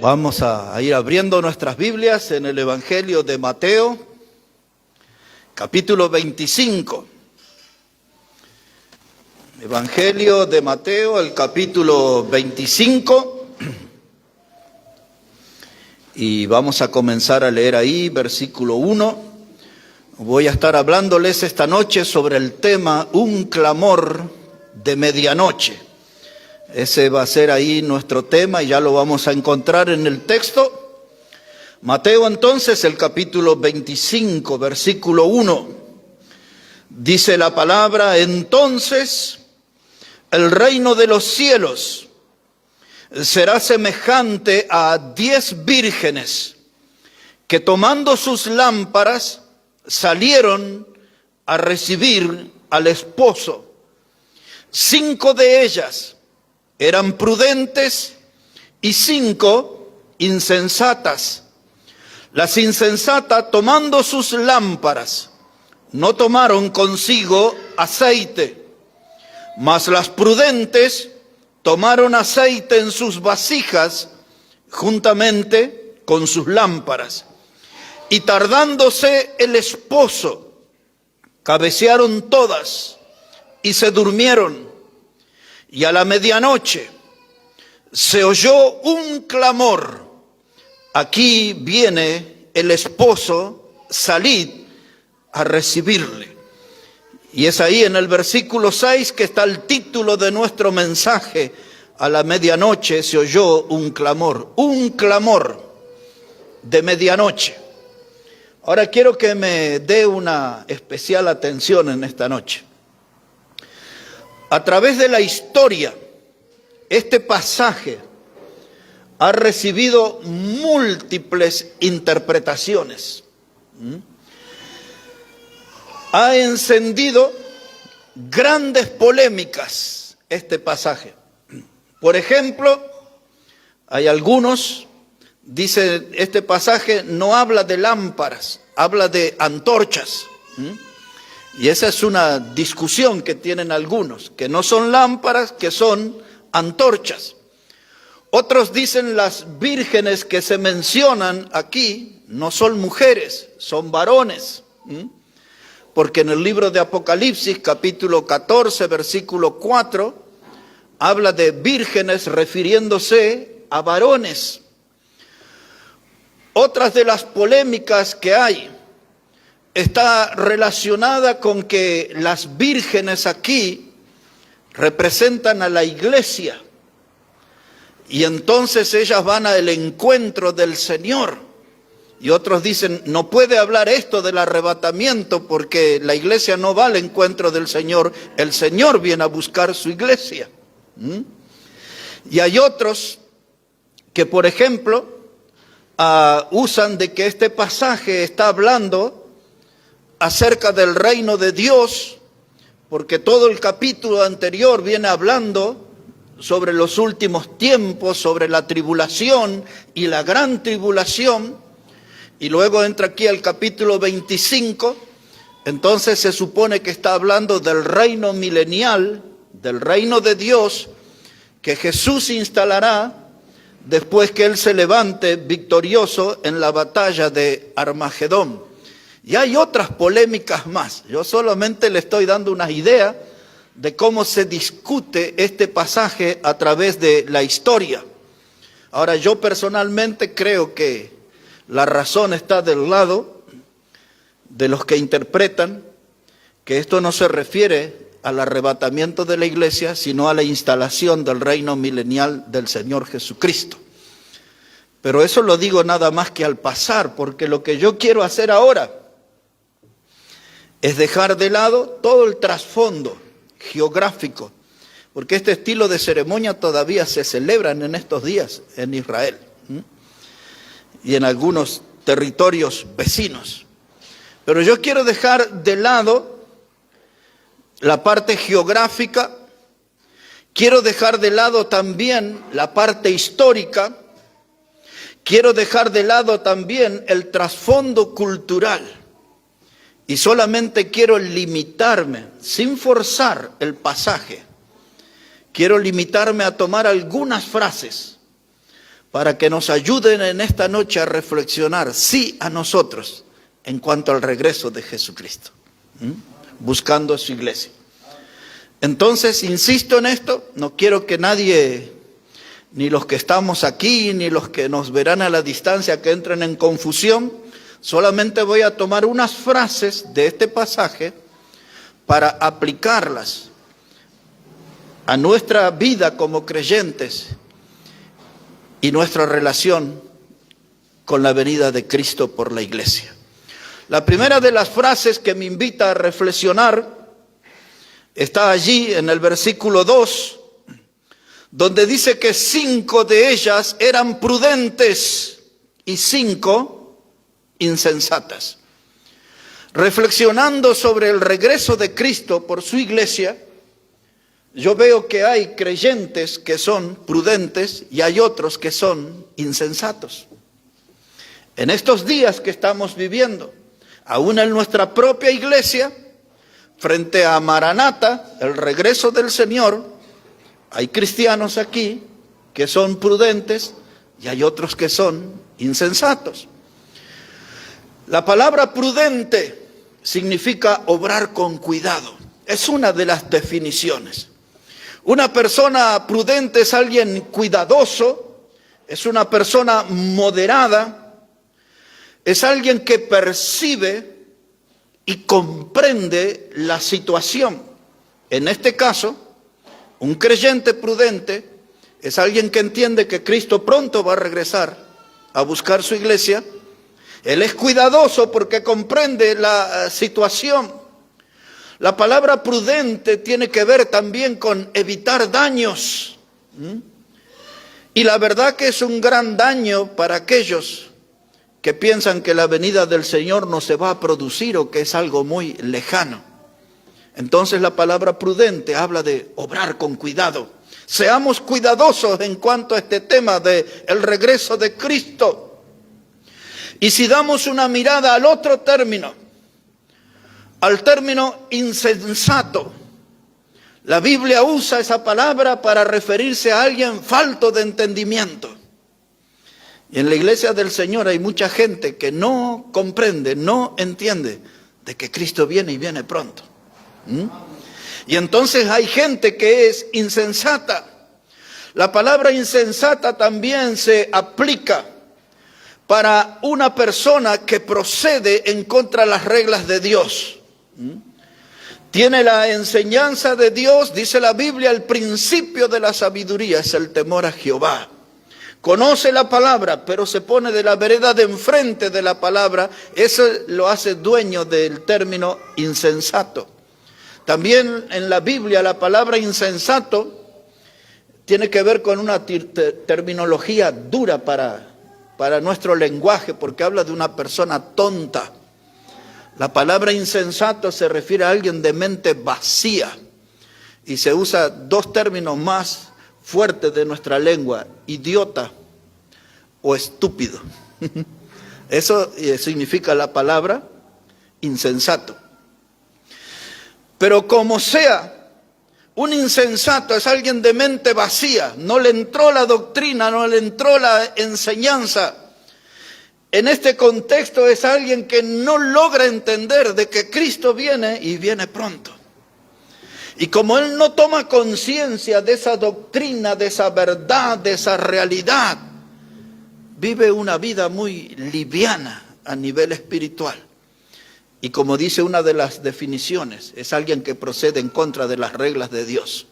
Vamos a ir abriendo nuestras Biblias en el Evangelio de Mateo, capítulo 25. Evangelio de Mateo, el capítulo 25. Y vamos a comenzar a leer ahí, versículo 1. Voy a estar hablándoles esta noche sobre el tema Un clamor de medianoche. Ese va a ser ahí nuestro tema y ya lo vamos a encontrar en el texto. Mateo entonces, el capítulo 25, versículo 1. Dice la palabra: entonces el reino de los cielos será semejante a 10 vírgenes que tomando sus lámparas salieron a recibir al esposo. 5 de ellas eran prudentes y 5 insensatas. Las insensatas, tomando sus lámparas, no tomaron consigo aceite, mas las prudentes tomaron aceite en sus vasijas juntamente con sus lámparas. Y tardándose el esposo, cabecearon todas y se durmieron. Y a la medianoche se oyó un clamor: aquí viene el esposo, salid a recibirle. Y es ahí en el versículo 6 que está el título de nuestro mensaje. A la medianoche se oyó un clamor de medianoche. Ahora quiero que me dé una especial atención en esta noche. A través de la historia, este pasaje ha recibido múltiples interpretaciones. Ha encendido grandes polémicas este pasaje. Por ejemplo, hay algunos, dice este pasaje no habla de lámparas, habla de antorchas. Y esa es una discusión que tienen algunos, que no son lámparas, que son antorchas. Otros dicen las vírgenes que se mencionan aquí no son mujeres, son varones. Porque en el libro de Apocalipsis, capítulo 14, versículo 4, habla de vírgenes refiriéndose a varones. Otras de las polémicas que hay está relacionada con que las vírgenes aquí representan a la iglesia y entonces ellas van al encuentro del Señor. Y otros dicen, no puede hablar esto del arrebatamiento porque la iglesia no va al encuentro del Señor, el Señor viene a buscar su iglesia. Y hay otros que, por ejemplo, usan de que este pasaje está hablando acerca del reino de Dios, porque todo el capítulo anterior viene hablando sobre los últimos tiempos, sobre la tribulación y la gran tribulación, y luego entra aquí el capítulo 25, entonces se supone que está hablando del reino milenial, del reino de Dios, que Jesús instalará después que Él se levante victorioso en la batalla de Armagedón. Y hay otras polémicas más. Yo solamente le estoy dando unas ideas de cómo se discute este pasaje a través de la historia. Ahora, yo personalmente creo que la razón está del lado de los que interpretan que esto no se refiere al arrebatamiento de la iglesia, sino a la instalación del reino milenial del Señor Jesucristo. Pero eso lo digo nada más que al pasar, porque lo que yo quiero hacer ahora es dejar de lado todo el trasfondo geográfico, porque este estilo de ceremonia todavía se celebran en estos días en Israel y en algunos territorios vecinos. Pero yo quiero dejar de lado la parte geográfica, quiero dejar de lado también la parte histórica, quiero dejar de lado también el trasfondo cultural. Y solamente quiero limitarme, sin forzar el pasaje, quiero limitarme a tomar algunas frases para que nos ayuden en esta noche a reflexionar, sí, a nosotros, en cuanto al regreso de Jesucristo, buscando a su iglesia. Entonces, insisto en esto, no quiero que nadie, ni los que estamos aquí, ni los que nos verán a la distancia, que entren en confusión. Solamente voy a tomar unas frases de este pasaje para aplicarlas a nuestra vida como creyentes y nuestra relación con la venida de Cristo por la iglesia. La primera de las frases que me invita a reflexionar está allí en el versículo 2, donde dice que 5 de ellas eran prudentes y 5 insensatas. Reflexionando sobre el regreso de Cristo por su iglesia, yo veo que hay creyentes que son prudentes y hay otros que son insensatos. En estos días que estamos viviendo, aún en nuestra propia iglesia, frente a Maranata, el regreso del Señor, hay cristianos aquí que son prudentes y hay otros que son insensatos. La palabra prudente significa obrar con cuidado. Es una de las definiciones. Una persona prudente es alguien cuidadoso, es una persona moderada, es alguien que percibe y comprende la situación. En este caso, un creyente prudente es alguien que entiende que Cristo pronto va a regresar a buscar su iglesia. Él es cuidadoso porque comprende la situación. La palabra prudente tiene que ver también con evitar daños. Y la verdad que es un gran daño para aquellos que piensan que la venida del Señor no se va a producir o que es algo muy lejano. Entonces la palabra prudente habla de obrar con cuidado. Seamos cuidadosos en cuanto a este tema del regreso de Cristo. Y si damos una mirada al otro término, al término insensato, la Biblia usa esa palabra para referirse a alguien falto de entendimiento. Y en la iglesia del Señor hay mucha gente que no comprende, no entiende de que Cristo viene y viene pronto. Y entonces hay gente que es insensata. La palabra insensata también se aplica para una persona que procede en contra de las reglas de Dios. Tiene la enseñanza de Dios, dice la Biblia, el principio de la sabiduría es el temor a Jehová. Conoce la palabra, pero se pone de la vereda de enfrente de la palabra. Eso lo hace dueño del término insensato. También en la Biblia la palabra insensato tiene que ver con una terminología dura para nuestro lenguaje, porque habla de una persona tonta. La palabra insensato se refiere a alguien de mente vacía y se usa 2 términos más fuertes de nuestra lengua: idiota o estúpido. Eso significa la palabra insensato. Pero como sea, un insensato es alguien de mente vacía, no le entró la doctrina, no le entró la enseñanza. En este contexto es alguien que no logra entender de que Cristo viene y viene pronto. Y como él no toma conciencia de esa doctrina, de esa verdad, de esa realidad, vive una vida muy liviana a nivel espiritual. Y como dice una de las definiciones, es alguien que procede en contra de las reglas de Dios.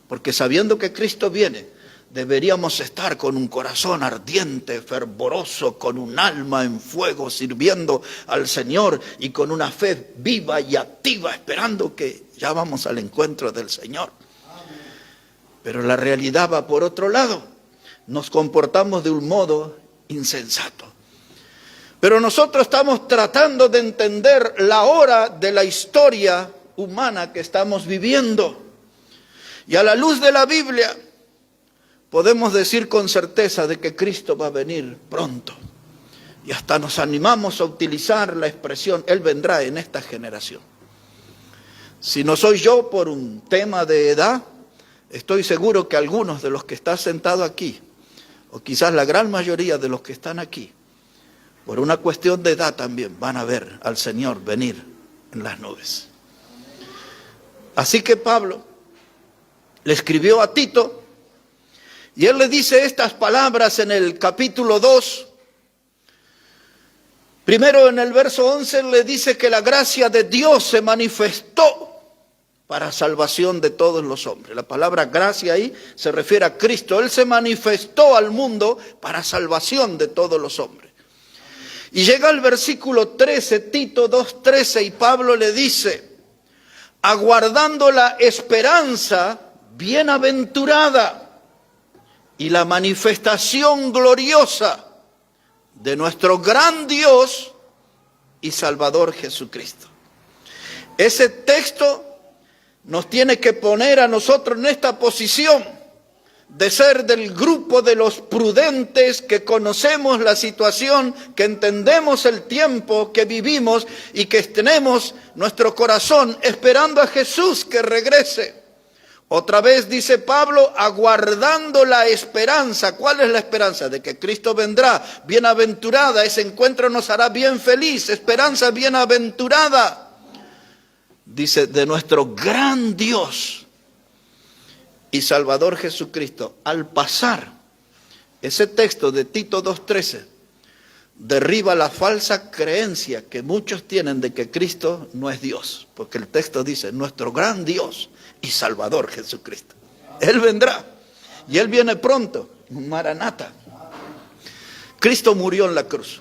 Porque sabiendo que Cristo viene, deberíamos estar con un corazón ardiente, fervoroso, con un alma en fuego, sirviendo al Señor y con una fe viva y activa, esperando que ya vamos al encuentro del Señor. Pero la realidad va por otro lado. Nos comportamos de un modo insensato. Pero nosotros estamos tratando de entender la hora de la historia humana que estamos viviendo. Y a la luz de la Biblia podemos decir con certeza de que Cristo va a venir pronto. Y hasta nos animamos a utilizar la expresión, Él vendrá en esta generación. Si no soy yo por un tema de edad, estoy seguro que algunos de los que están sentados aquí o quizás la gran mayoría de los que están aquí, por una cuestión de edad también, van a ver al Señor venir en las nubes. Así que Pablo le escribió a Tito, y él le dice estas palabras en el capítulo 2. Primero en el verso 11 le dice que la gracia de Dios se manifestó para salvación de todos los hombres. La palabra gracia ahí se refiere a Cristo. Él se manifestó al mundo para salvación de todos los hombres. Y llega el versículo 13, Tito 2:13, y Pablo le dice, aguardando la esperanza bienaventurada y la manifestación gloriosa de nuestro gran Dios y Salvador Jesucristo. Ese texto nos tiene que poner a nosotros en esta posición de ser del grupo de los prudentes que conocemos la situación, que entendemos el tiempo que vivimos y que tenemos nuestro corazón esperando a Jesús que regrese. Otra vez dice Pablo, aguardando la esperanza. ¿Cuál es la esperanza? De que Cristo vendrá. Bienaventurada, ese encuentro nos hará bien feliz. Esperanza bienaventurada. Dice, de nuestro gran Dios y Salvador Jesucristo. Al pasar ese texto de Tito 2:13, derriba la falsa creencia que muchos tienen de que Cristo no es Dios. Porque el texto dice, nuestro gran Dios y Salvador Jesucristo. Él vendrá y Él viene pronto. Maranata. Cristo murió en la cruz.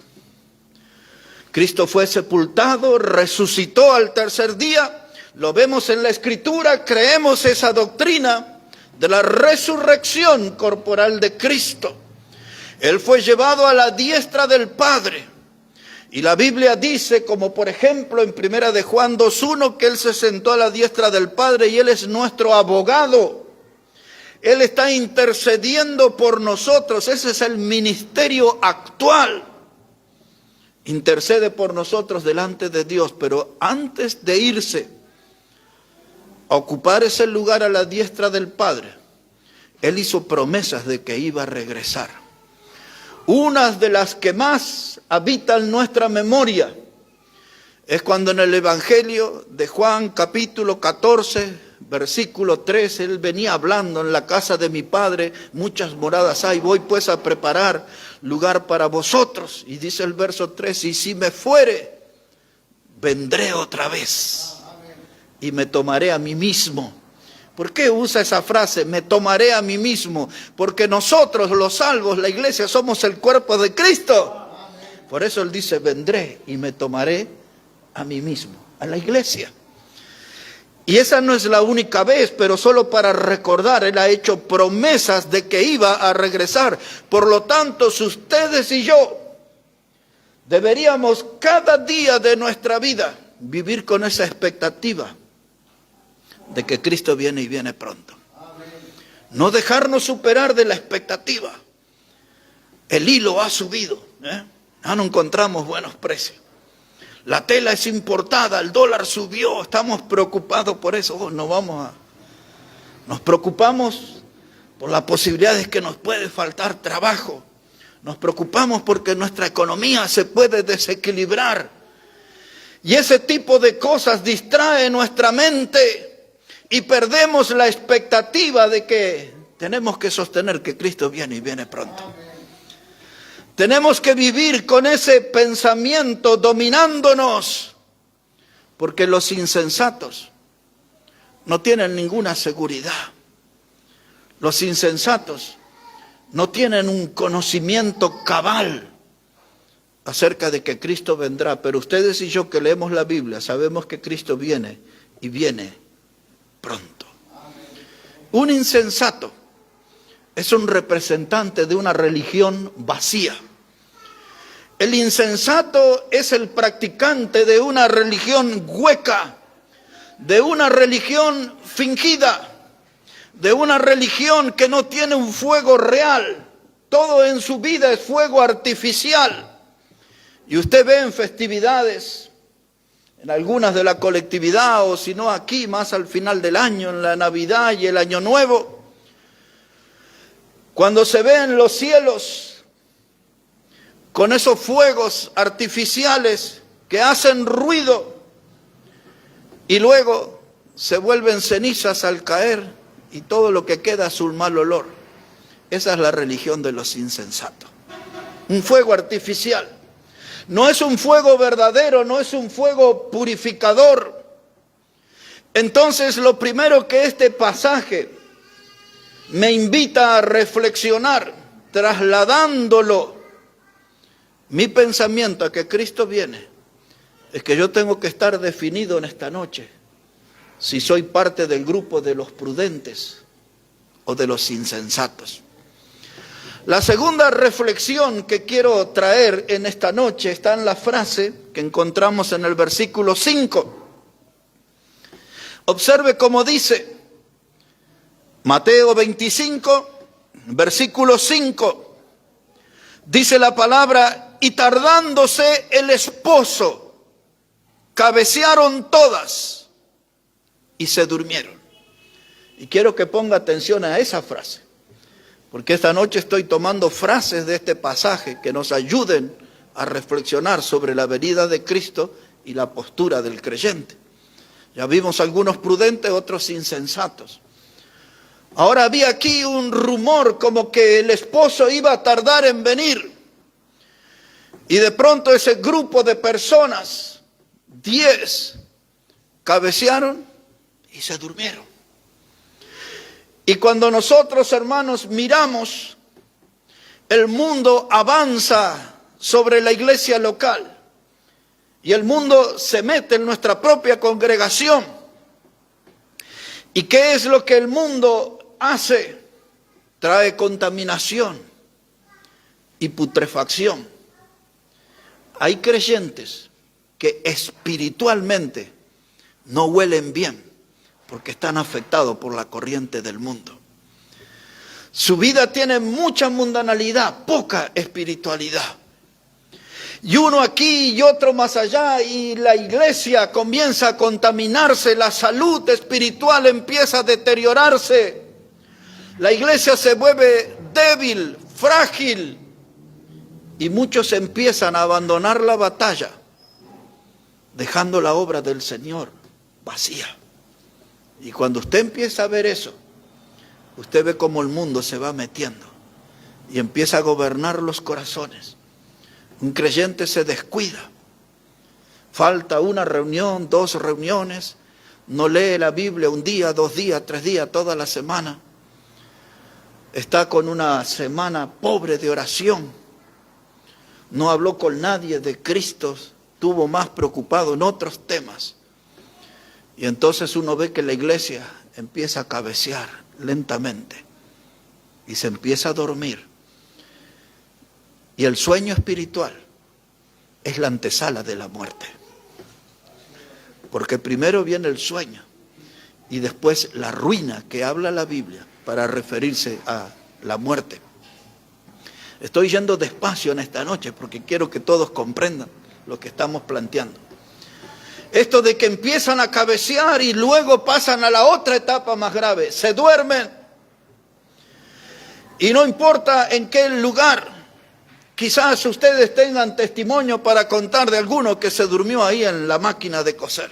Cristo fue sepultado, resucitó al tercer día. Lo vemos en la Escritura, creemos esa doctrina de la resurrección corporal de Cristo. Él fue llevado a la diestra del Padre. Y la Biblia dice, como por ejemplo en 1 de Juan 2:1, que Él se sentó a la diestra del Padre y Él es nuestro abogado. Él está intercediendo por nosotros. Ese es el ministerio actual. Intercede por nosotros delante de Dios. Pero antes de irse a ocupar ese lugar a la diestra del Padre, Él hizo promesas de que iba a regresar. Una de las que más habita en nuestra memoria es cuando en el Evangelio de Juan capítulo 14, versículo 3, Él venía hablando, en la casa de mi Padre muchas moradas hay, voy pues a preparar lugar para vosotros. Y dice el verso 3, y si me fuere, vendré otra vez y me tomaré a mí mismo. ¿Por qué usa esa frase, me tomaré a mí mismo? Porque nosotros los salvos, la iglesia, somos el cuerpo de Cristo. Por eso Él dice, vendré y me tomaré a mí mismo, a la iglesia. Y esa no es la única vez, pero solo para recordar, Él ha hecho promesas de que iba a regresar. Por lo tanto, si ustedes y yo deberíamos cada día de nuestra vida vivir con esa expectativa de que Cristo viene y viene pronto. No dejarnos superar de la expectativa. El hilo ha subido, ya no encontramos buenos precios. La tela es importada, el dólar subió, estamos preocupados por eso. Nos preocupamos por la posibilidad de que nos puede faltar trabajo. Nos preocupamos porque nuestra economía se puede desequilibrar. Y ese tipo de cosas distrae nuestra mente. Y perdemos la expectativa de que tenemos que sostener que Cristo viene y viene pronto. Tenemos que vivir con ese pensamiento dominándonos, porque los insensatos no tienen ninguna seguridad. Los insensatos no tienen un conocimiento cabal acerca de que Cristo vendrá. Pero ustedes y yo que leemos la Biblia sabemos que Cristo viene y viene pronto. Un insensato es un representante de una religión vacía. El insensato es el practicante de una religión hueca, de una religión fingida, de una religión que no tiene un fuego real. Todo en su vida es fuego artificial. Y usted ve en festividades, en algunas de la colectividad, o si no aquí, más al final del año, en la Navidad y el Año Nuevo, Cuando se ven los cielos con esos fuegos artificiales que hacen ruido y luego se vuelven cenizas al caer y todo lo que queda es un mal olor. Esa es la religión de los insensatos. Un fuego artificial. No es un fuego verdadero, no es un fuego purificador. Entonces, lo primero que este pasaje me invita a reflexionar, trasladándolo mi pensamiento a que Cristo viene, es que yo tengo que estar definido en esta noche si soy parte del grupo de los prudentes o de los insensatos. La segunda reflexión que quiero traer en esta noche está en la frase que encontramos en el versículo 5. Observe cómo dice Mateo 25, versículo 5. Dice la palabra: y tardándose el esposo, cabecearon todas y se durmieron. Y quiero que ponga atención a esa frase, porque esta noche estoy tomando frases de este pasaje que nos ayuden a reflexionar sobre la venida de Cristo y la postura del creyente. Ya vimos algunos prudentes, otros insensatos. Ahora había aquí un rumor como que el esposo iba a tardar en venir. Y de pronto ese grupo de personas, 10, cabecearon y se durmieron. Y cuando nosotros, hermanos, miramos, el mundo avanza sobre la iglesia local. Y el mundo se mete en nuestra propia congregación. ¿Y qué es lo que el mundo hace? Trae contaminación y putrefacción. Hay creyentes que espiritualmente no huelen bien porque están afectados por la corriente del mundo. Su vida tiene mucha mundanalidad, poca espiritualidad. Y uno aquí y otro más allá, y la iglesia comienza a contaminarse, la salud espiritual empieza a deteriorarse. La iglesia se vuelve débil, frágil, y muchos empiezan a abandonar la batalla, dejando la obra del Señor vacía. Y cuando usted empieza a ver eso, usted ve cómo el mundo se va metiendo y empieza a gobernar los corazones. Un creyente se descuida, falta una reunión, 2 reuniones, no lee la Biblia un día, 2 días, 3 días, toda la semana. Está con una semana pobre de oración. No habló con nadie de Cristo, estuvo más preocupado en otros temas. Y entonces uno ve que la iglesia empieza a cabecear lentamente y se empieza a dormir. Y el sueño espiritual es la antesala de la muerte. Porque primero viene el sueño y después la ruina que habla la Biblia para referirse a la muerte. Estoy yendo despacio en esta noche porque quiero que todos comprendan lo que estamos planteando. Esto de que empiezan a cabecear y luego pasan a la otra etapa más grave. Se duermen. Y no importa en qué lugar. Quizás ustedes tengan testimonio para contar de alguno que se durmió ahí en la máquina de coser.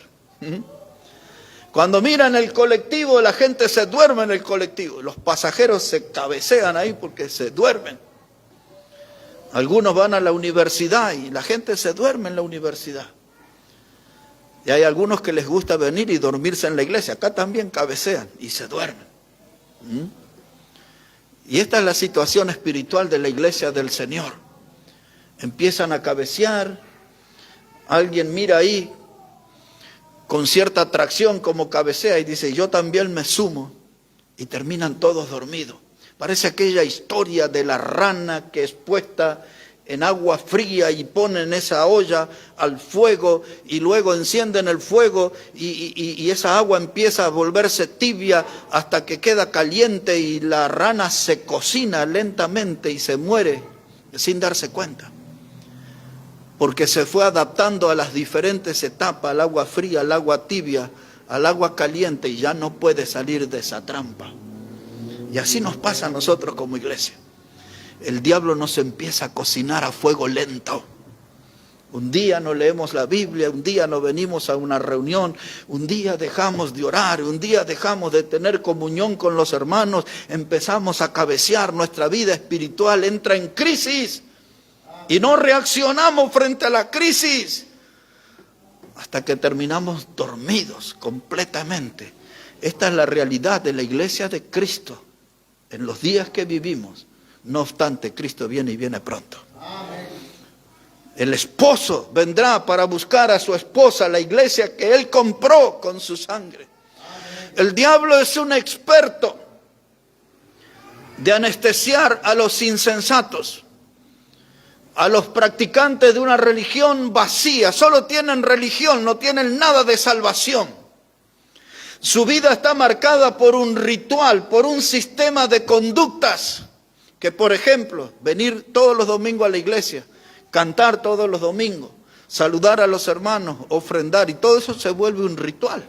Cuando miran el colectivo, la gente se duerme en el colectivo. Los pasajeros se cabecean ahí porque se duermen. Algunos van a la universidad y la gente se duerme en la universidad. Y hay algunos que les gusta venir y dormirse en la iglesia. Acá también cabecean y se duermen. Y esta es la situación espiritual de la iglesia del Señor. Empiezan a cabecear, alguien mira ahí con cierta atracción como cabecea y dice, yo también me sumo, y terminan todos dormidos. Parece aquella historia de la rana que es puesta en agua fría y ponen esa olla al fuego y luego encienden el fuego y esa agua empieza a volverse tibia hasta que queda caliente y la rana se cocina lentamente y se muere sin darse cuenta. Porque se fue adaptando a las diferentes etapas, al agua fría, al agua tibia, al agua caliente y ya no puede salir de esa trampa. Y así nos pasa a nosotros como iglesia. El diablo nos empieza a cocinar a fuego lento. Un día no leemos la Biblia, un día no venimos a una reunión, un día dejamos de orar, un día dejamos de tener comunión con los hermanos, empezamos a cabecear, nuestra vida espiritual entra en crisis y no reaccionamos frente a la crisis hasta que terminamos dormidos completamente. Esta es la realidad de la iglesia de Cristo en los días que vivimos. No obstante, Cristo viene y viene pronto. El esposo vendrá para buscar a su esposa, la iglesia que él compró con su sangre. El diablo es un experto de anestesiar a los insensatos, a los practicantes de una religión vacía. Solo tienen religión, no tienen nada de salvación. Su vida está marcada por un ritual, por un sistema de conductas, que por ejemplo, venir todos los domingos a la iglesia, cantar todos los domingos, saludar a los hermanos, ofrendar, y todo eso se vuelve un ritual.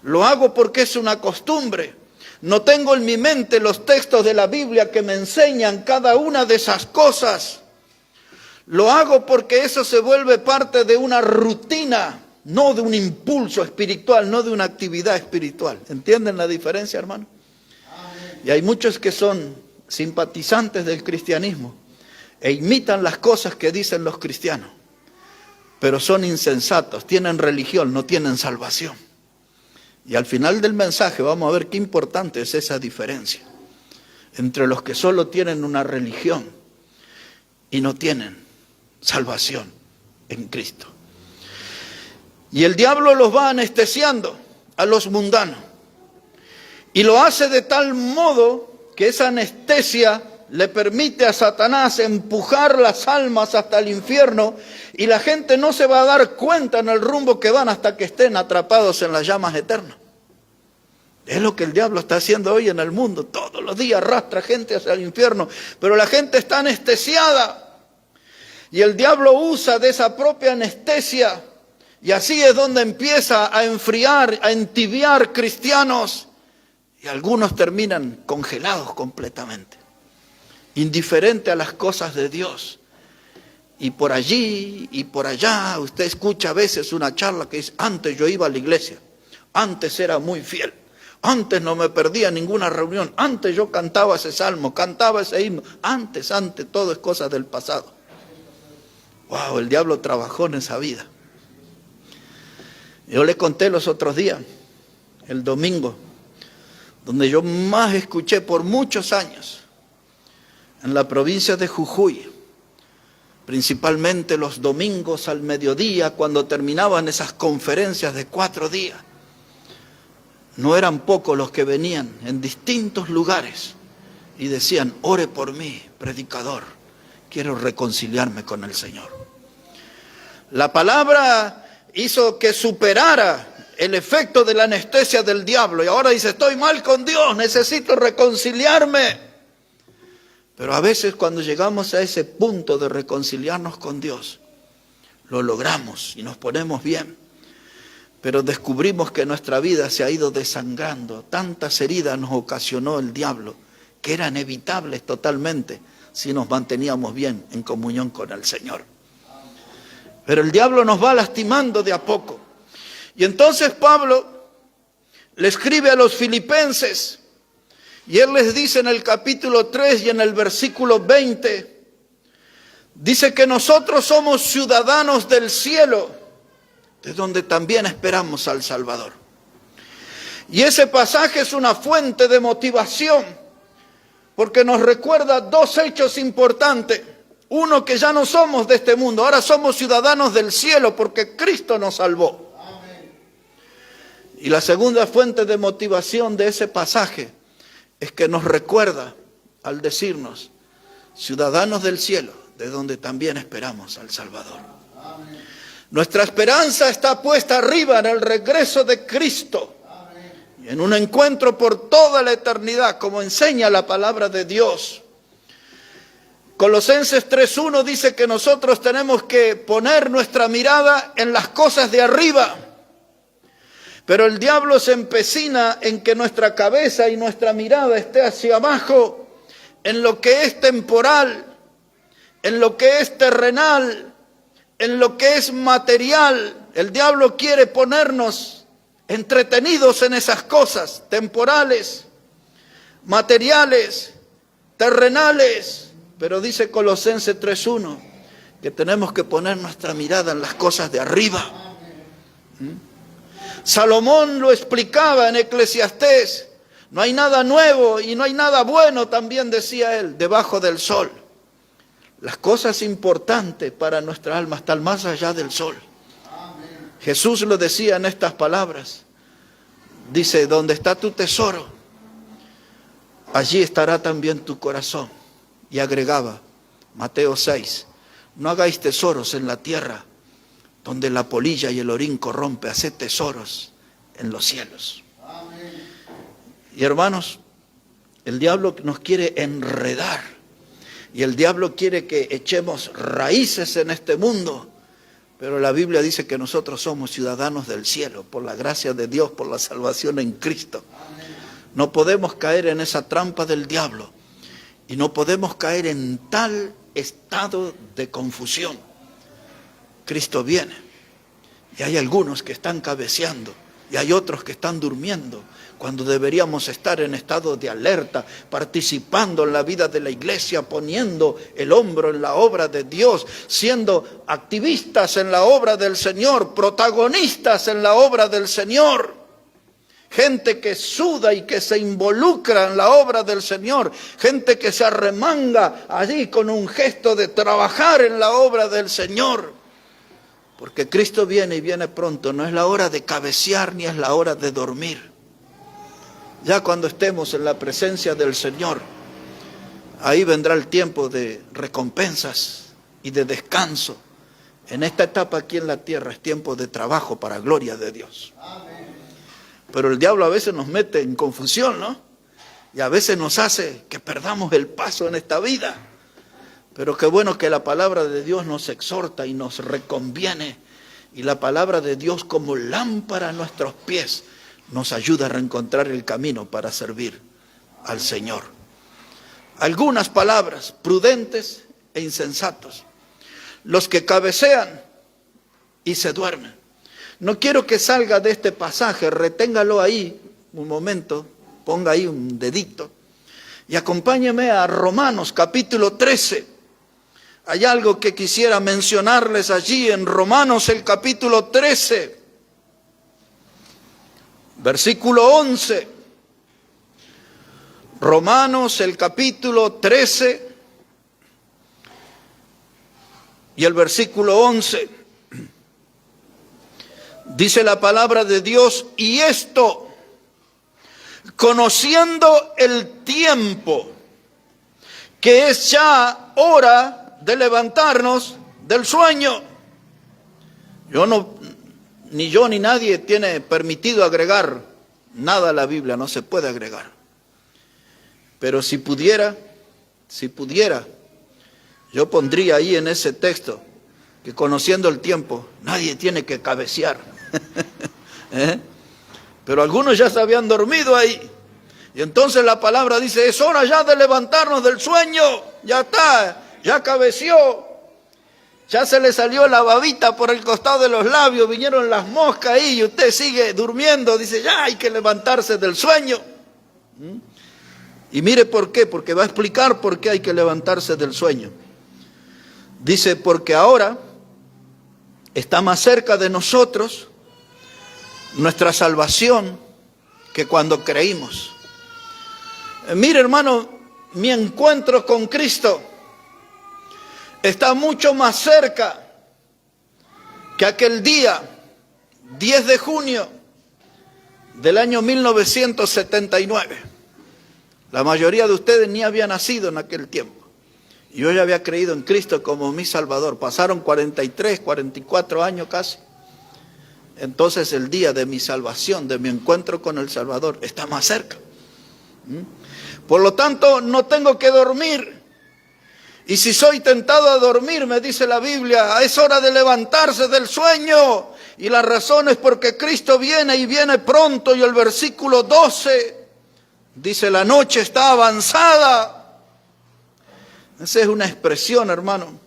Lo hago porque es una costumbre. No tengo en mi mente los textos de la Biblia que me enseñan cada una de esas cosas. Lo hago porque eso se vuelve parte de una rutina, no de un impulso espiritual, no de una actividad espiritual. ¿Entienden la diferencia, hermano? Y hay muchos que son simpatizantes del cristianismo e imitan las cosas que dicen los cristianos, pero son insensatos, tienen religión, no tienen salvación. Y al final del mensaje vamos a ver qué importante es esa diferencia entre los que solo tienen una religión y no tienen salvación en Cristo. Y el diablo los va anestesiando a los mundanos, y lo hace de tal modo que esa anestesia le permite a Satanás empujar las almas hasta el infierno, y la gente no se va a dar cuenta en el rumbo que van hasta que estén atrapados en las llamas eternas. Es lo que el diablo está haciendo hoy en el mundo. Todos los días arrastra gente hacia el infierno, pero la gente está anestesiada. Y el diablo usa de esa propia anestesia, y así es donde empieza a enfriar, a entibiar cristianos, y algunos terminan congelados completamente, indiferente a las cosas de Dios. Y por allí y por allá usted escucha a veces una charla que dice: antes yo iba a la iglesia, antes era muy fiel, antes no me perdía ninguna reunión, antes yo cantaba ese salmo, cantaba ese himno, antes, todo es cosa del pasado. Wow, el diablo trabajó en esa vida. Yo le conté los otros días, el domingo, donde yo más escuché por muchos años, en la provincia de Jujuy, principalmente los domingos al mediodía, cuando terminaban esas conferencias de 4 días. No eran pocos los que venían en distintos lugares y decían: ore por mí, predicador, quiero reconciliarme con el Señor. La palabra hizo que superara el efecto de la anestesia del diablo, y ahora dice: estoy mal con Dios, necesito reconciliarme. Pero a veces cuando llegamos a ese punto de reconciliarnos con Dios, lo logramos y nos ponemos bien, pero descubrimos que nuestra vida se ha ido desangrando. Tantas heridas nos ocasionó el diablo que eran evitables totalmente si nos manteníamos bien en comunión con el Señor. Pero el diablo nos va lastimando de a poco. Y entonces Pablo le escribe a los filipenses, y él les dice en el capítulo 3 y en el versículo 20, dice que nosotros somos ciudadanos del cielo, de donde también esperamos al Salvador. Y ese pasaje es una fuente de motivación, porque nos recuerda 2 hechos importantes. Uno, que ya no somos de este mundo, ahora somos ciudadanos del cielo porque Cristo nos salvó. Amén. Y la segunda fuente de motivación de ese pasaje es que nos recuerda al decirnos: ciudadanos del cielo, de donde también esperamos al Salvador. Amén. Nuestra esperanza está puesta arriba en el regreso de Cristo. Amén. Y en un encuentro por toda la eternidad, como enseña la palabra de Dios. Colosenses 3:1 dice que nosotros tenemos que poner nuestra mirada en las cosas de arriba. Pero el diablo se empecina en que nuestra cabeza y nuestra mirada esté hacia abajo, en lo que es temporal, en lo que es terrenal, en lo que es material. El diablo quiere ponernos entretenidos en esas cosas temporales, materiales, terrenales. Pero dice Colosenses 3:1 que tenemos que poner nuestra mirada en las cosas de arriba. Salomón lo explicaba en Eclesiastés: no hay nada nuevo y no hay nada bueno, también decía él, debajo del sol. Las cosas importantes para nuestra alma están más allá del sol. Jesús lo decía en estas palabras. Dice: donde está tu tesoro, allí estará también tu corazón. Y agregaba, Mateo 6, no hagáis tesoros en la tierra, donde la polilla y el orín corrompe, haced tesoros en los cielos. Y hermanos, el diablo nos quiere enredar, y el diablo quiere que echemos raíces en este mundo. Pero la Biblia dice que nosotros somos ciudadanos del cielo, por la gracia de Dios, por la salvación en Cristo. No podemos caer en esa trampa del diablo, y no podemos caer en tal estado de confusión. Cristo viene, y hay algunos que están cabeceando, y hay otros que están durmiendo, cuando deberíamos estar en estado de alerta, participando en la vida de la iglesia, poniendo el hombro en la obra de Dios, siendo activistas en la obra del Señor, protagonistas en la obra del Señor. Gente que suda y que se involucra en la obra del Señor, gente que se arremanga allí con un gesto de trabajar en la obra del Señor. Porque Cristo viene y viene pronto, no es la hora de cabecear ni es la hora de dormir. Ya cuando estemos en la presencia del Señor, ahí vendrá el tiempo de recompensas y de descanso. En esta etapa aquí en la tierra es tiempo de trabajo para gloria de Dios. Pero el diablo a veces nos mete en confusión, ¿no? Y a veces nos hace que perdamos el paso en esta vida. Pero qué bueno que la palabra de Dios nos exhorta y nos reconviene. Y la palabra de Dios, como lámpara a nuestros pies, nos ayuda a reencontrar el camino para servir al Señor. Algunas palabras prudentes e insensatos. Los que cabecean y se duermen. No quiero que salga de este pasaje, reténgalo ahí un momento, ponga ahí un dedito y acompáñeme a Romanos capítulo 13. Hay algo que quisiera mencionarles allí en Romanos el capítulo 13, versículo 11. Romanos el capítulo 13 y el versículo 11. Dice la palabra de Dios: y esto, conociendo el tiempo, que es ya hora de levantarnos del sueño. Ni yo ni nadie tiene permitido agregar nada a la Biblia, no se puede agregar. Pero si pudiera, yo pondría ahí en ese texto que conociendo el tiempo, nadie tiene que cabecear. Pero algunos ya se habían dormido ahí. Y entonces la palabra dice: es hora ya de levantarnos del sueño. Ya está, ya cabeció. Ya se le salió la babita por el costado de los labios, vinieron las moscas ahí y usted sigue durmiendo. Dice: ya hay que levantarse del sueño. Y mire por qué, porque va a explicar por qué hay que levantarse del sueño. Dice: porque ahora está más cerca de nosotros nuestra salvación que cuando creímos. Mire, hermano, mi encuentro con Cristo está mucho más cerca que aquel día 10 de junio del año 1979. La mayoría de ustedes ni había nacido en aquel tiempo. Yo ya había creído en Cristo como mi Salvador. Pasaron 43, 44 años casi. Entonces el día de mi salvación, de mi encuentro con el Salvador, está más cerca. Por lo tanto, no tengo que dormir. Y si soy tentado a dormir, me dice la Biblia, es hora de levantarse del sueño Y la razón es porque Cristo viene y viene pronto. Y el versículo 12 dice, la noche está avanzada. Esa es una expresión, hermano,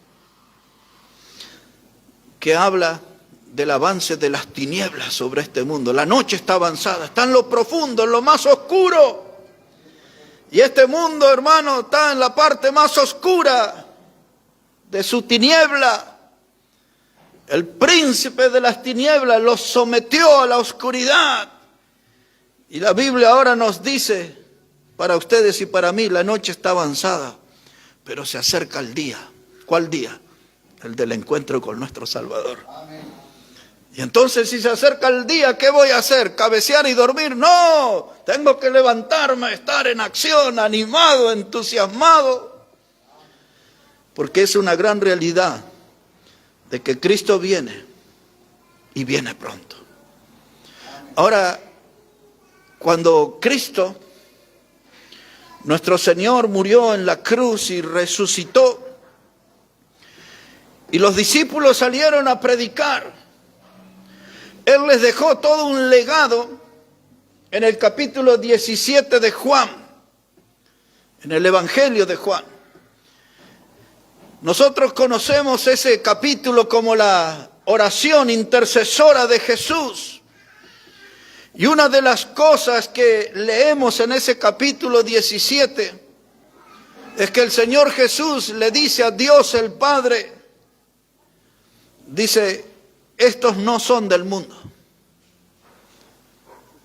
que habla del avance de las tinieblas sobre este mundo. La noche está avanzada, está en lo profundo, en lo más oscuro. Y este mundo, hermano, está en la parte más oscura de su tiniebla. El príncipe de las tinieblas los sometió a la oscuridad. Y la Biblia ahora nos dice, para ustedes y para mí, la noche está avanzada, pero se acerca el día. ¿Cuál día? El del encuentro con nuestro Salvador. Amén. Y entonces, si se acerca el día, ¿qué voy a hacer? ¿Cabecear y dormir? No, tengo que levantarme, estar en acción, animado, entusiasmado. Porque es una gran realidad de que Cristo viene y viene pronto. Ahora, cuando Cristo, nuestro Señor, murió en la cruz y resucitó, y los discípulos salieron a predicar, Él les dejó todo un legado en el capítulo 17 de Juan, en el Evangelio de Juan. Nosotros conocemos ese capítulo como la oración intercesora de Jesús. Y una de las cosas que leemos en ese capítulo 17 es que el Señor Jesús le dice a Dios el Padre, dice, estos no son del mundo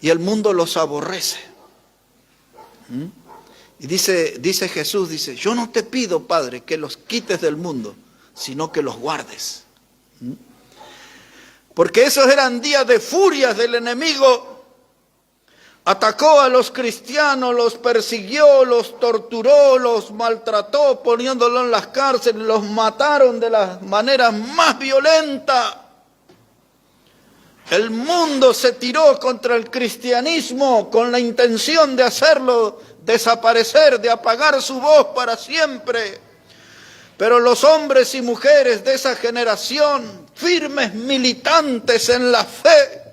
y el mundo los aborrece. Y dice Jesús, dice, yo no te pido, Padre, que los quites del mundo, sino que los guardes. Porque esos eran días de furias del enemigo. Atacó a los cristianos, los persiguió, los torturó, los maltrató, poniéndolos en las cárceles, los mataron de las maneras más violentas. El mundo se tiró contra el cristianismo con la intención de hacerlo desaparecer, de apagar su voz para siempre. Pero los hombres y mujeres de esa generación, firmes militantes en la fe,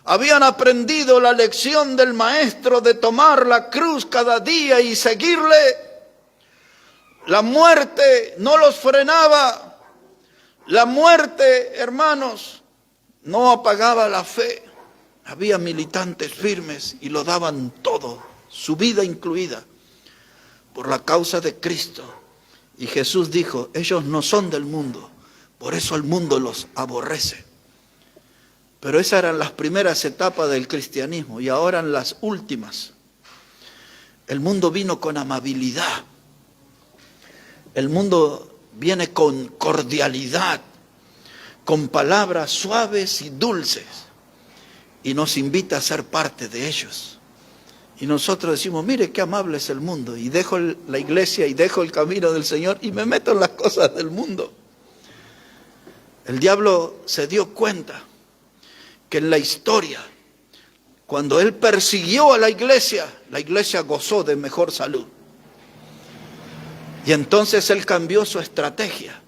habían aprendido la lección del Maestro de tomar la cruz cada día y seguirle. La muerte no los frenaba. La muerte, hermanos, no apagaba la fe. Había militantes firmes y lo daban todo, su vida incluida, por la causa de Cristo. Y Jesús dijo, ellos no son del mundo, por eso el mundo los aborrece. Pero esas eran las primeras etapas del cristianismo y ahora en las últimas. El mundo vino con amabilidad. El mundo viene con cordialidad, con palabras suaves y dulces. Y nos invita a ser parte de ellos. Y nosotros decimos, mire qué amable es el mundo. Y dejo la iglesia y dejo el camino del Señor y me meto en las cosas del mundo. El diablo se dio cuenta que en la historia, cuando él persiguió a la iglesia gozó de mejor salud. Y entonces él cambió su estrategia.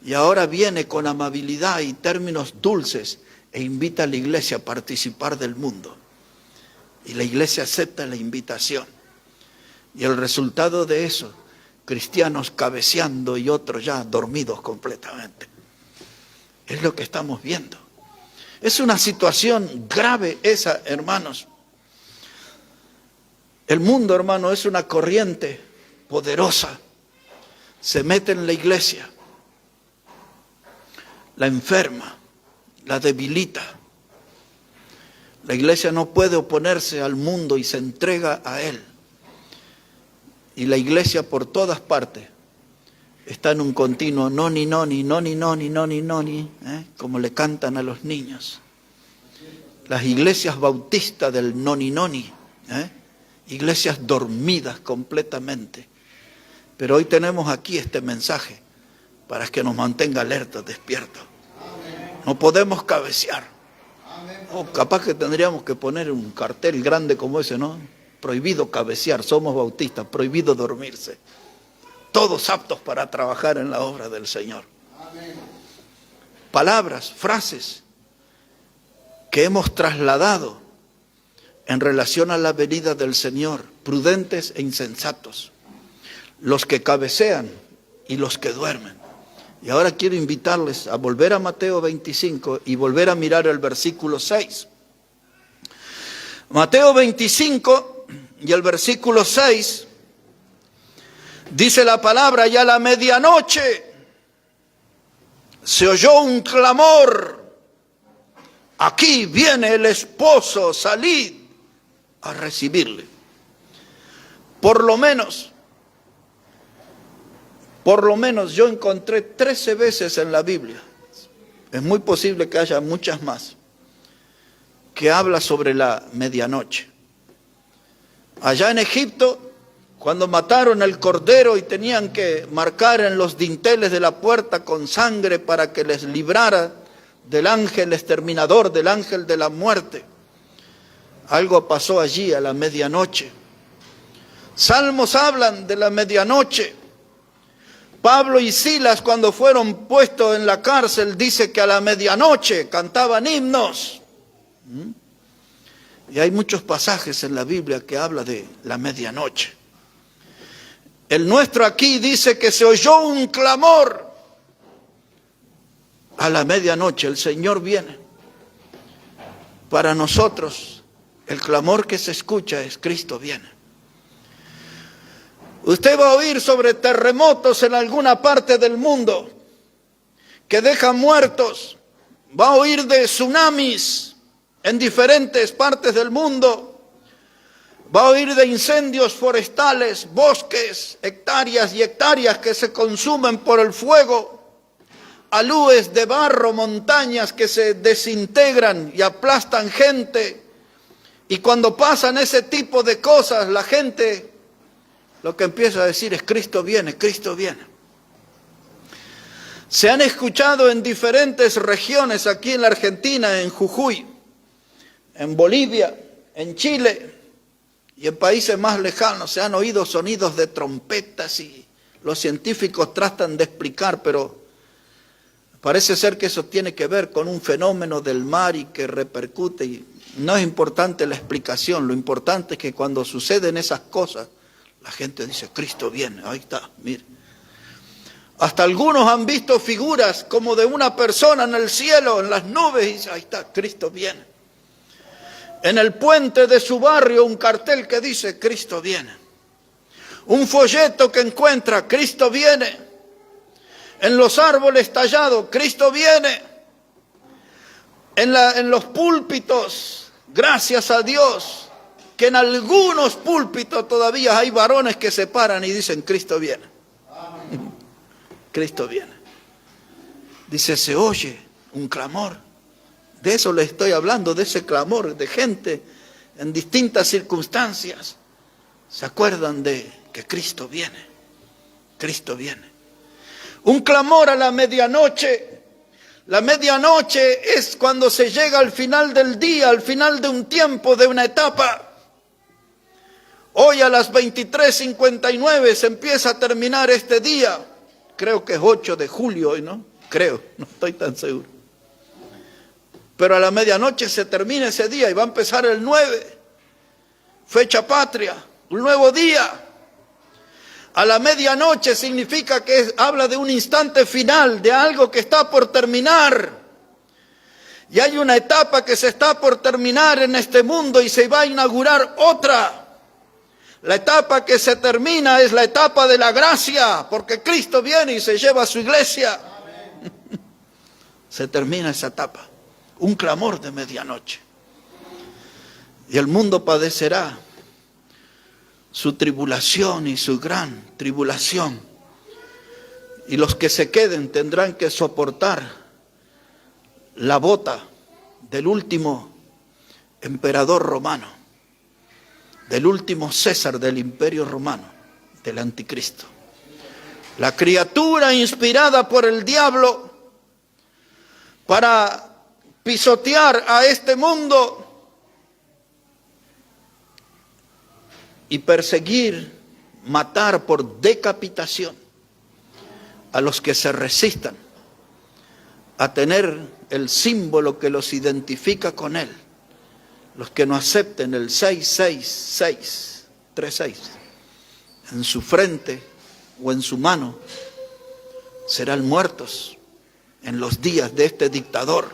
Y ahora viene con amabilidad y términos dulces e invita a la iglesia a participar del mundo. Y la iglesia acepta la invitación. Y el resultado de eso, cristianos cabeceando y otros ya dormidos completamente. Es lo que estamos viendo. Es una situación grave esa, hermanos. El mundo, hermano, es una corriente poderosa. Se mete en la iglesia, la enferma, la debilita. La iglesia no puede oponerse al mundo y se entrega a él. Y la iglesia por todas partes está en un continuo noni, noni, noni, noni, noni, noni, como le cantan a los niños. Las iglesias bautistas del noni, noni, iglesias dormidas completamente. Pero hoy tenemos aquí este mensaje para que nos mantenga alertas, despiertos. No podemos cabecear. Oh, capaz que tendríamos que poner un cartel grande como ese, ¿no? Prohibido cabecear, somos bautistas, prohibido dormirse. Todos aptos para trabajar en la obra del Señor. Palabras, frases que hemos trasladado en relación a la venida del Señor, prudentes e insensatos, los que cabecean y los que duermen. Y ahora quiero invitarles a volver a Mateo 25 y volver a mirar el versículo 6. Mateo 25 y el versículo 6 dice la palabra: y a la medianoche se oyó un clamor: aquí viene el esposo, salid a recibirle. Por lo menos yo encontré 13 veces en la Biblia, es muy posible que haya muchas más, que habla sobre la medianoche. Allá en Egipto, cuando mataron el cordero y tenían que marcar en los dinteles de la puerta con sangre para que les librara del ángel exterminador, del ángel de la muerte, algo pasó allí a la medianoche. Salmos hablan de la medianoche. Pablo y Silas, cuando fueron puestos en la cárcel, dice que a la medianoche cantaban himnos. Y hay muchos pasajes en la Biblia que habla de la medianoche. El nuestro aquí dice que se oyó un clamor. A la medianoche el Señor viene. Para nosotros el clamor que se escucha es: Cristo viene. Usted va a oír sobre terremotos en alguna parte del mundo que dejan muertos. Va a oír de tsunamis en diferentes partes del mundo. Va a oír de incendios forestales, bosques, hectáreas y hectáreas que se consumen por el fuego. Alúes de barro, montañas que se desintegran y aplastan gente. Y cuando pasan ese tipo de cosas, la gente lo que empieza a decir es: Cristo viene, Cristo viene. Se han escuchado en diferentes regiones, aquí en la Argentina, en Jujuy, en Bolivia, en Chile y en países más lejanos, se han oído sonidos de trompetas y los científicos tratan de explicar, pero parece ser que eso tiene que ver con un fenómeno del mar y que repercute. Y no es importante la explicación, lo importante es que cuando suceden esas cosas, la gente dice: Cristo viene, ahí está, mire. Hasta algunos han visto figuras como de una persona en el cielo, en las nubes, y dice: ahí está, Cristo viene. En el puente de su barrio un cartel que dice: Cristo viene. Un folleto que encuentra: Cristo viene. En los árboles tallados: Cristo viene. En los púlpitos, gracias a Dios, que en algunos púlpitos todavía hay varones que se paran y dicen: Cristo viene. Cristo viene. Dice: se oye un clamor. De eso les estoy hablando, de ese clamor de gente en distintas circunstancias. ¿Se acuerdan de que Cristo viene? Cristo viene. Un clamor a la medianoche. La medianoche es cuando se llega al final del día, al final de un tiempo, de una etapa. Hoy a las 23:59 se empieza a terminar este día. Creo que es 8 de julio hoy, ¿no? Creo, no estoy tan seguro. Pero a la medianoche se termina ese día y va a empezar el 9. Fecha patria, un nuevo día. A la medianoche significa que habla de un instante final, de algo que está por terminar. Y hay una etapa que se está por terminar en este mundo y se va a inaugurar otra. La etapa que se termina es la etapa de la gracia, porque Cristo viene y se lleva a su iglesia. Se termina esa etapa. Un clamor de medianoche. Y el mundo padecerá su tribulación y su gran tribulación. Y los que se queden tendrán que soportar la bota del último emperador romano, del último César del Imperio Romano, del Anticristo. La criatura inspirada por el diablo para pisotear a este mundo y perseguir, matar por decapitación a los que se resistan a tener el símbolo que los identifica con Él. Los que no acepten el 666, 36, en su frente o en su mano, serán muertos en los días de este dictador.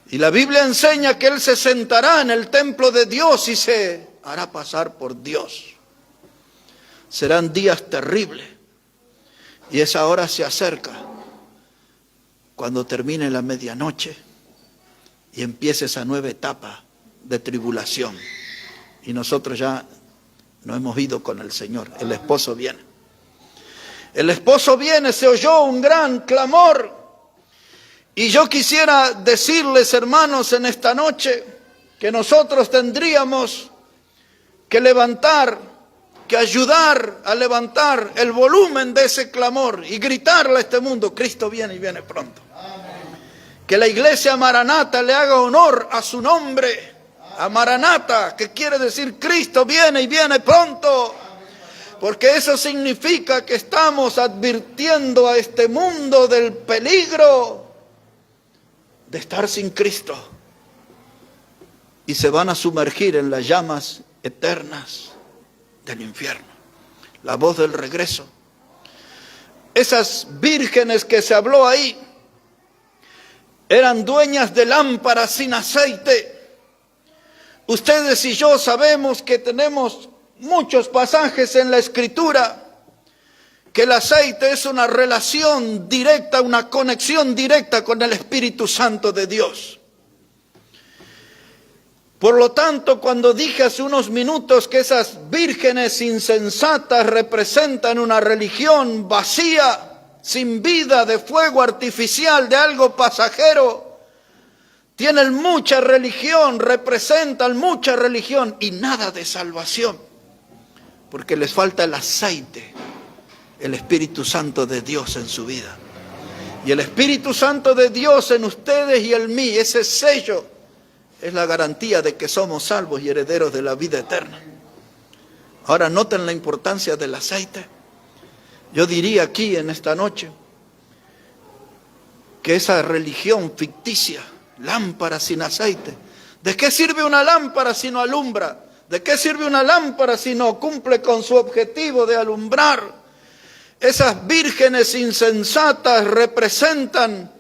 Y la Biblia enseña que Él se sentará en el templo de Dios y se hará pasar por Dios. Serán días terribles. Y esa hora se acerca, cuando termine la medianoche y empiece esa nueva etapa de tribulación. Y nosotros ya no hemos ido con el Señor. El esposo viene. El esposo viene, se oyó un gran clamor. Y yo quisiera decirles, hermanos, en esta noche, que nosotros tendríamos que levantar, que ayudar a levantar el volumen de ese clamor y gritarle a este mundo: Cristo viene y viene pronto. Que la iglesia Maranata le haga honor a su nombre, a Maranata, que quiere decir Cristo viene y viene pronto. Porque eso significa que estamos advirtiendo a este mundo del peligro de estar sin Cristo. Y se van a sumergir en las llamas eternas del infierno. La voz del regreso. Esas vírgenes que se habló ahí eran dueñas de lámparas sin aceite. Ustedes y yo sabemos que tenemos muchos pasajes en la Escritura que el aceite es una relación directa, una conexión directa con el Espíritu Santo de Dios. Por lo tanto, cuando dije hace unos minutos que esas vírgenes insensatas representan una religión vacía, sin vida, de fuego artificial, de algo pasajero, tienen mucha religión, representan mucha religión y nada de salvación, porque les falta el aceite, el Espíritu Santo de Dios en su vida. Y el Espíritu Santo de Dios en ustedes y en mí, ese sello, es la garantía de que somos salvos y herederos de la vida eterna. Ahora noten la importancia del aceite. Yo diría aquí en esta noche que esa religión ficticia, lámpara sin aceite, ¿de qué sirve una lámpara si no alumbra? ¿De qué sirve una lámpara si no cumple con su objetivo de alumbrar? Esas vírgenes insensatas representan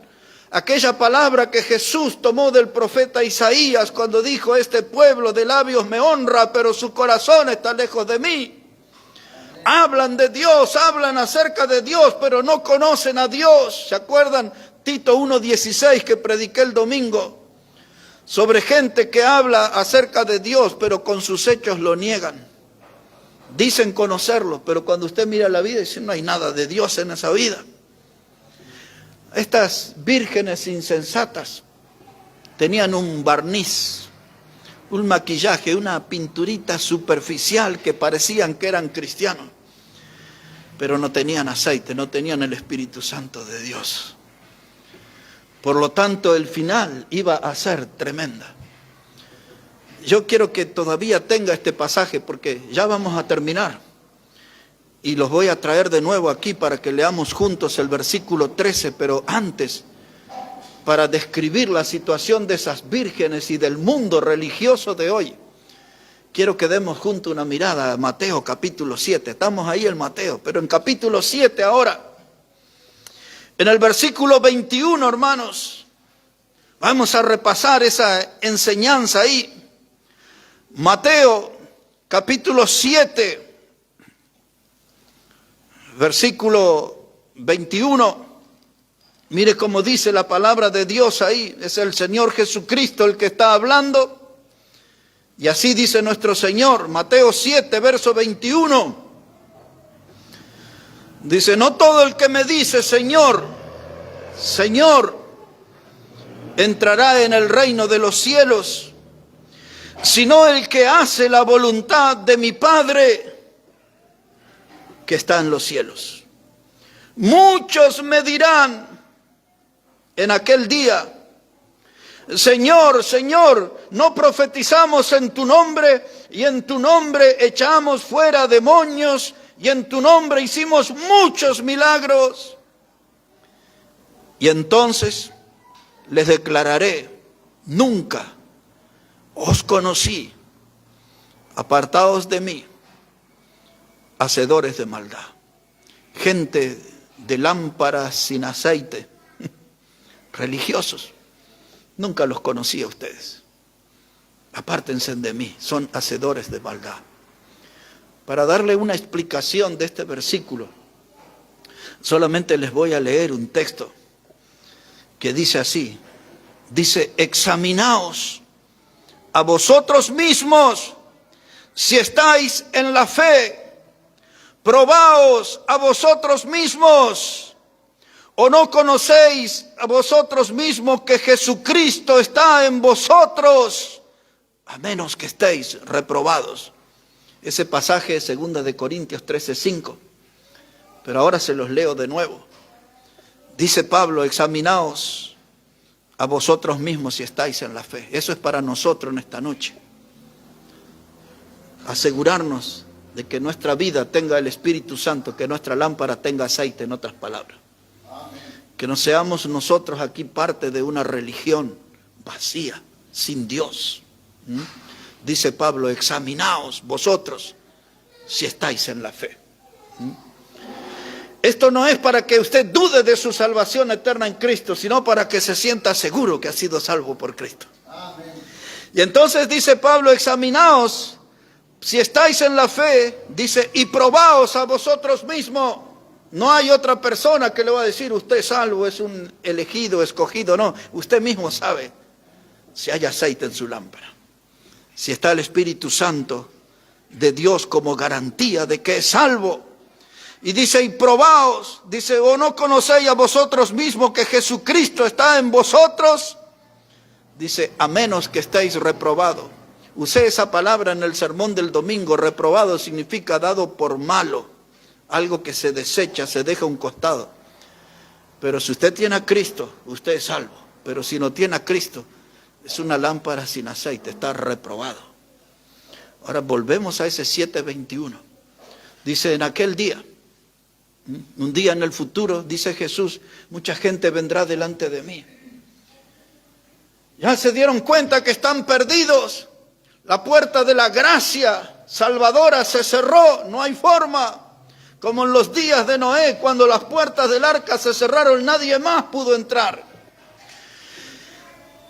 aquella palabra que Jesús tomó del profeta Isaías cuando dijo: este pueblo de labios me honra, pero su corazón está lejos de mí. Hablan de Dios, hablan acerca de Dios, pero no conocen a Dios. ¿Se acuerdan? Tito 1:16 que prediqué el domingo, sobre gente que habla acerca de Dios, pero con sus hechos lo niegan. Dicen conocerlo, pero cuando usted mira la vida, dice: no hay nada de Dios en esa vida. Estas vírgenes insensatas tenían un barniz, un maquillaje, una pinturita superficial que parecían que eran cristianos, pero no tenían aceite, no tenían el Espíritu Santo de Dios. Por lo tanto, el final iba a ser tremenda. Yo quiero que todavía tenga este pasaje porque ya vamos a terminar. Y los voy a traer de nuevo aquí para que leamos juntos el versículo 13, pero antes, para describir la situación de esas vírgenes y del mundo religioso de hoy, quiero que demos juntos una mirada a Mateo capítulo 7. Estamos ahí en Mateo, pero en capítulo 7 ahora, en el versículo 21, hermanos, vamos a repasar esa enseñanza ahí. Mateo capítulo 7, versículo 21, mire cómo dice la palabra de Dios ahí. Es el Señor Jesucristo el que está hablando. Y así dice nuestro Señor, Mateo 7, verso 21. Dice: no todo el que me dice Señor, Señor, entrará en el reino de los cielos, sino el que hace la voluntad de mi Padre que está en los cielos. Muchos me dirán en aquel día: Señor, Señor, ¿no profetizamos en tu nombre? Y en tu nombre echamos fuera demonios, y en tu nombre hicimos muchos milagros. Y entonces les declararé, nunca os conocí, apartaos de mí, hacedores de maldad. Gente de lámparas sin aceite, religiosos, nunca los conocí a ustedes. Apártense de mí, son hacedores de maldad. Para darle una explicación de este versículo, solamente les voy a leer un texto que dice así, dice, examinaos a vosotros mismos si estáis en la fe, probaos a vosotros mismos, o no conocéis a vosotros mismos que Jesucristo está en vosotros, a menos que estéis reprobados. Ese pasaje es 2 de Corintios 13:5, pero ahora se los leo de nuevo. Dice Pablo, examinaos a vosotros mismos si estáis en la fe. Eso es para nosotros en esta noche. Asegurarnos de que nuestra vida tenga el Espíritu Santo, que nuestra lámpara tenga aceite, en otras palabras. Que no seamos nosotros aquí parte de una religión vacía, sin Dios. Dice Pablo, examinaos vosotros si estáis en la fe. Esto no es para que usted dude de su salvación eterna en Cristo, sino para que se sienta seguro que ha sido salvo por Cristo. Amén. Y entonces dice Pablo, examinaos si estáis en la fe, dice, y probaos a vosotros mismos. No hay otra persona que le va a decir, usted es salvo, es un elegido, escogido. No, usted mismo sabe si hay aceite en su lámpara. Si está el Espíritu Santo de Dios como garantía de que es salvo. Y dice, y probaos, dice, o no conocéis a vosotros mismos que Jesucristo está en vosotros. Dice, a menos que estéis reprobados. Usé esa palabra en el sermón del domingo. Reprobado significa dado por malo. Algo que se desecha, se deja a un costado. Pero si usted tiene a Cristo, usted es salvo. Pero si no tiene a Cristo, es una lámpara sin aceite, está reprobado. Ahora volvemos a ese 7:21. Dice, en aquel día, un día en el futuro, dice Jesús, mucha gente vendrá delante de mí. Ya se dieron cuenta que están perdidos. La puerta de la gracia salvadora se cerró, no hay forma. Como en los días de Noé, cuando las puertas del arca se cerraron, nadie más pudo entrar.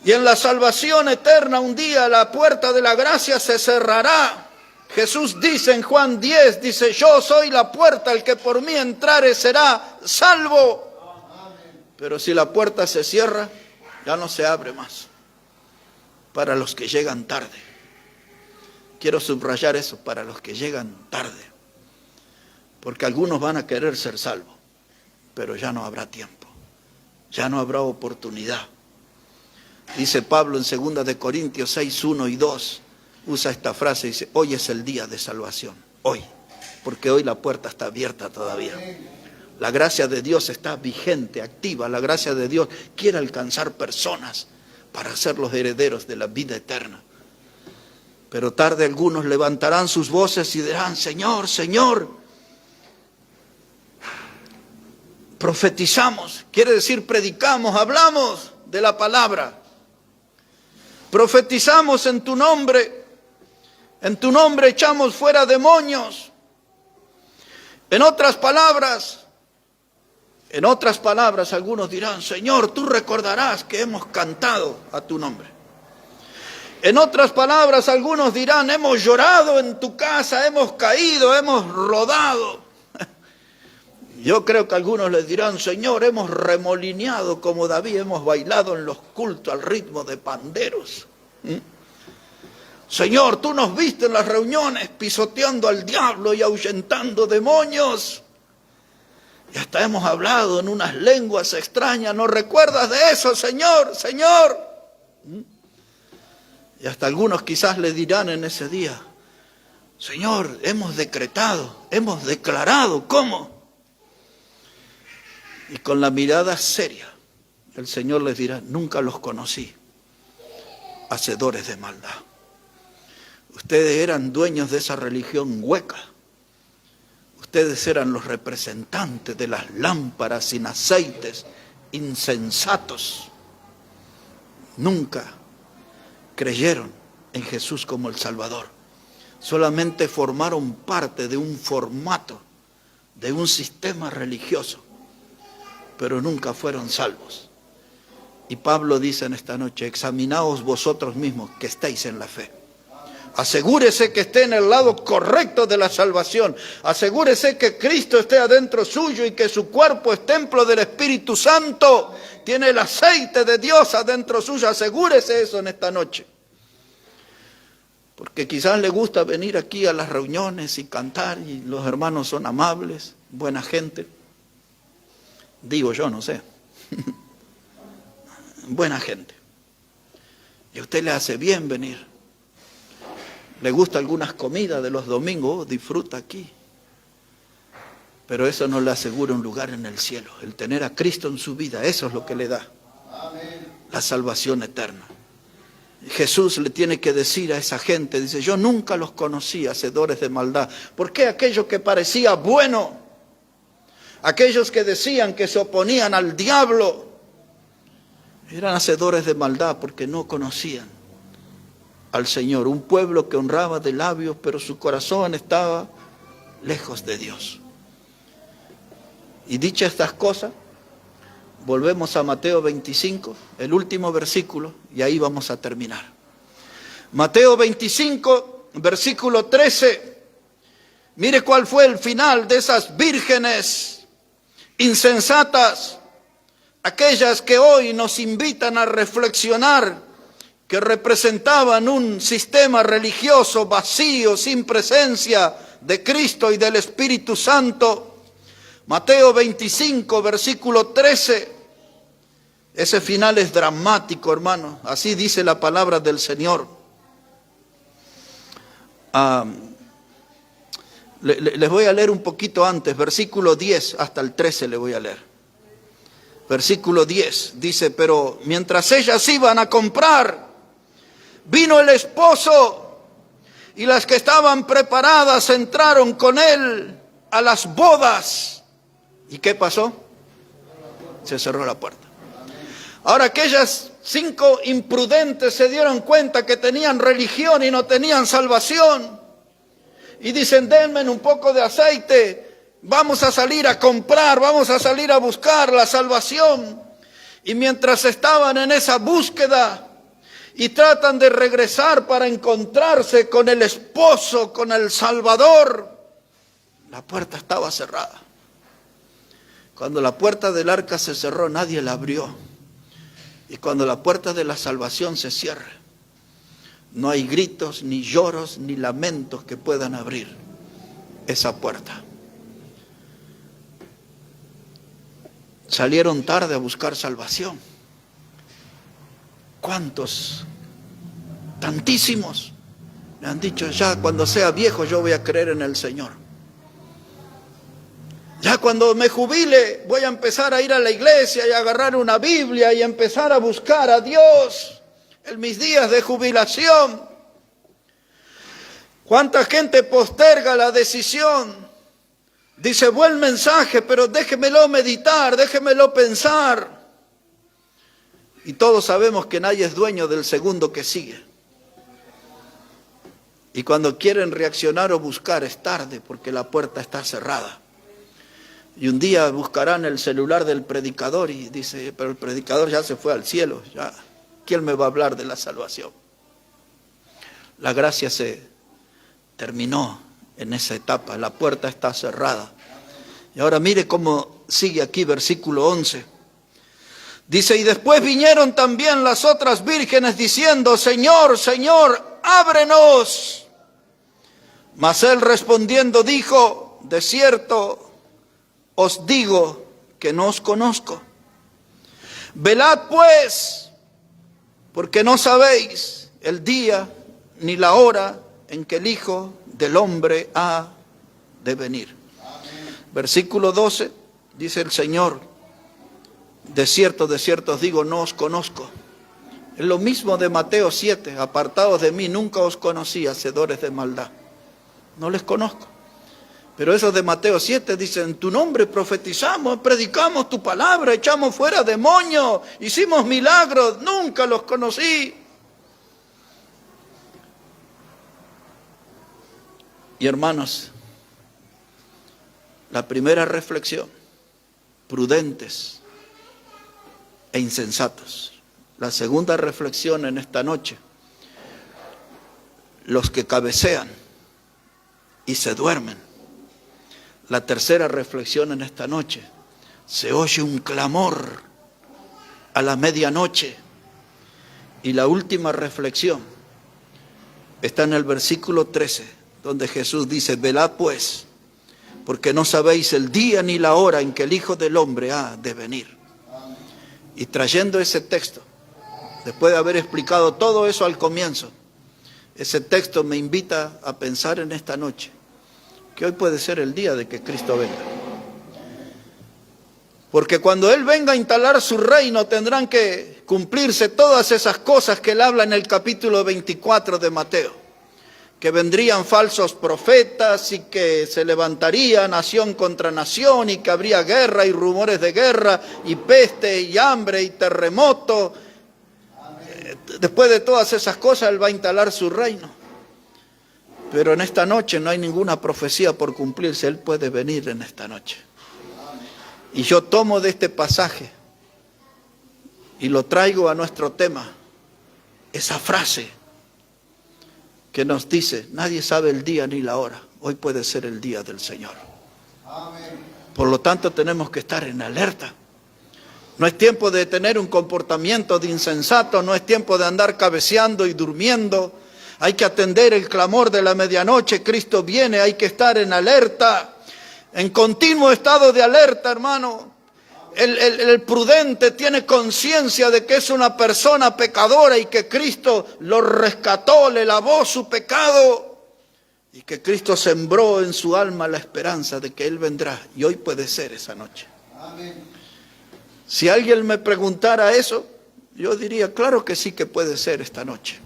Y en la salvación eterna, un día la puerta de la gracia se cerrará. Jesús dice en Juan 10, dice, yo soy la puerta, el que por mí entrare será salvo. Pero si la puerta se cierra, ya no se abre más. Para los que llegan tarde. Quiero subrayar eso, para los que llegan tarde. Porque algunos van a querer ser salvos, pero ya no habrá tiempo. Ya no habrá oportunidad. Dice Pablo en 2 de Corintios 6, 1 y 2, usa esta frase, dice, hoy es el día de salvación, hoy, porque hoy la puerta está abierta todavía. La gracia de Dios está vigente, activa, la gracia de Dios quiere alcanzar personas para ser los herederos de la vida eterna. Pero tarde algunos levantarán sus voces y dirán, Señor, Señor, profetizamos, quiere decir predicamos, hablamos de la palabra. Profetizamos en tu nombre echamos fuera demonios. En otras palabras, algunos dirán, Señor, tú recordarás que hemos cantado a tu nombre. En otras palabras, algunos dirán, hemos llorado en tu casa, hemos caído, hemos rodado. Yo creo que algunos les dirán, Señor, hemos remolineado como David, hemos bailado en los cultos al ritmo de panderos. Señor, tú nos viste en las reuniones pisoteando al diablo y ahuyentando demonios. Y hasta hemos hablado en unas lenguas extrañas. ¿No recuerdas de eso, Señor? Señor. Y hasta algunos quizás le dirán en ese día, Señor, hemos decretado, hemos declarado. ¿Cómo? Y con la mirada seria, el Señor les dirá, nunca los conocí, hacedores de maldad. Ustedes eran dueños de esa religión hueca. Ustedes eran los representantes de las lámparas sin aceites insensatos, nunca creyeron en Jesús como el Salvador. Solamente formaron parte de un formato, de un sistema religioso, pero nunca fueron salvos. Y Pablo dice en esta noche: examinaos vosotros mismos que estéis en la fe. Asegúrese que esté en el lado correcto de la salvación. Asegúrese que Cristo esté adentro suyo y que su cuerpo es templo del Espíritu Santo. Tiene el aceite de Dios adentro suyo. Asegúrese eso en esta noche. Porque quizás le gusta venir aquí a las reuniones y cantar, y los hermanos son amables, buena gente. Digo yo, no sé. Buena gente. Y a usted le hace bien venir. Le gusta algunas comidas de los domingos, disfruta aquí. Pero eso no le asegura un lugar en el cielo. El tener a Cristo en su vida, eso es lo que le da la salvación eterna. Jesús le tiene que decir a esa gente, dice: yo nunca los conocí, hacedores de maldad. ¿Por qué aquello que parecía bueno, aquellos que decían que se oponían al diablo, eran hacedores de maldad? Porque no conocían al Señor. Un pueblo que honraba de labios, pero su corazón estaba lejos de Dios. Y dichas estas cosas, volvemos a Mateo 25, el último versículo, y ahí vamos a terminar. Mateo 25, versículo 13. Mire cuál fue el final de esas vírgenes insensatas, aquellas que hoy nos invitan a reflexionar, que representaban un sistema religioso vacío, sin presencia de Cristo y del Espíritu Santo. Mateo 25, versículo 13. Ese final es dramático, hermano. Así dice la palabra del Señor. Les voy a leer un poquito antes, versículo 10 hasta el 13 le voy a leer. Versículo 10 dice: pero mientras ellas iban a comprar, vino el esposo, y las que estaban preparadas entraron con él a las bodas. ¿Y qué pasó? Se cerró la puerta. Ahora aquellas 5 imprudentes se dieron cuenta que tenían religión y no tenían salvación. Y dicen: denme un poco de aceite, vamos a salir a comprar, vamos a salir a buscar la salvación. Y mientras estaban en esa búsqueda y tratan de regresar para encontrarse con el esposo, con el Salvador, la puerta estaba cerrada. Cuando la puerta del arca se cerró, nadie la abrió. Y cuando la puerta de la salvación se cierra, no hay gritos, ni lloros, ni lamentos que puedan abrir esa puerta. Salieron tarde a buscar salvación. ¿Cuántos? Tantísimos. Me han dicho: ya cuando sea viejo yo voy a creer en el Señor. Ya cuando me jubile voy a empezar a ir a la iglesia y a agarrar una Biblia y empezar a buscar a Dios en mis días de jubilación. ¿Cuánta gente posterga la decisión? Dice: buen mensaje, pero déjemelo meditar, déjemelo pensar. Y todos sabemos que nadie es dueño del segundo que sigue. Y cuando quieren reaccionar o buscar es tarde, porque la puerta está cerrada. Y un día buscarán el celular del predicador y dice: pero el predicador ya se fue al cielo, ya, ¿quién me va a hablar de la salvación? La gracia se terminó en esa etapa, la puerta está cerrada. Y ahora mire cómo sigue aquí, versículo 11. Dice: y después vinieron también las otras vírgenes diciendo: Señor, Señor, ábrenos. Mas él respondiendo dijo: de cierto os digo que no os conozco. Velad pues, porque no sabéis el día ni la hora en que el Hijo del Hombre ha de venir. Versículo 12, dice el Señor: de cierto os digo, no os conozco. Es lo mismo de Mateo 7, apartados de mí, nunca os conocí, hacedores de maldad. No les conozco. Pero esos de Mateo 7 dicen, en tu nombre profetizamos, predicamos tu palabra, echamos fuera demonios, hicimos milagros, nunca los conocí. Y hermanos, la primera reflexión, prudentes e insensatos. La segunda reflexión en esta noche, los que cabecean y se duermen. La tercera reflexión en esta noche, se oye un clamor a la medianoche. Y la última reflexión está en el versículo 13, donde Jesús dice, velad pues, porque no sabéis el día ni la hora en que el Hijo del Hombre ha de venir. Y trayendo ese texto, después de haber explicado todo eso al comienzo, ese texto me invita a pensar en esta noche, que hoy puede ser el día de que Cristo venga. Porque cuando Él venga a instalar su reino, tendrán que cumplirse todas esas cosas que Él habla en el capítulo 24 de Mateo. Que vendrían falsos profetas y que se levantaría nación contra nación y que habría guerra y rumores de guerra y peste y hambre y terremoto. Después de todas esas cosas, Él va a instalar su reino. Pero en esta noche no hay ninguna profecía por cumplirse. Él puede venir en esta noche. Y yo tomo de este pasaje y lo traigo a nuestro tema. Esa frase que nos dice, nadie sabe el día ni la hora. Hoy puede ser el día del Señor. Por lo tanto, tenemos que estar en alerta. No es tiempo de tener un comportamiento de insensato, no es tiempo de andar cabeceando y durmiendo. Hay que atender el clamor de la medianoche. Cristo viene, hay que estar en alerta, en continuo estado de alerta, hermano. El prudente tiene conciencia de que es una persona pecadora y que Cristo lo rescató, le lavó su pecado y que Cristo sembró en su alma la esperanza de que Él vendrá. Y hoy puede ser esa noche. Amén. Si alguien me preguntara eso, yo diría, claro que sí que puede ser esta noche.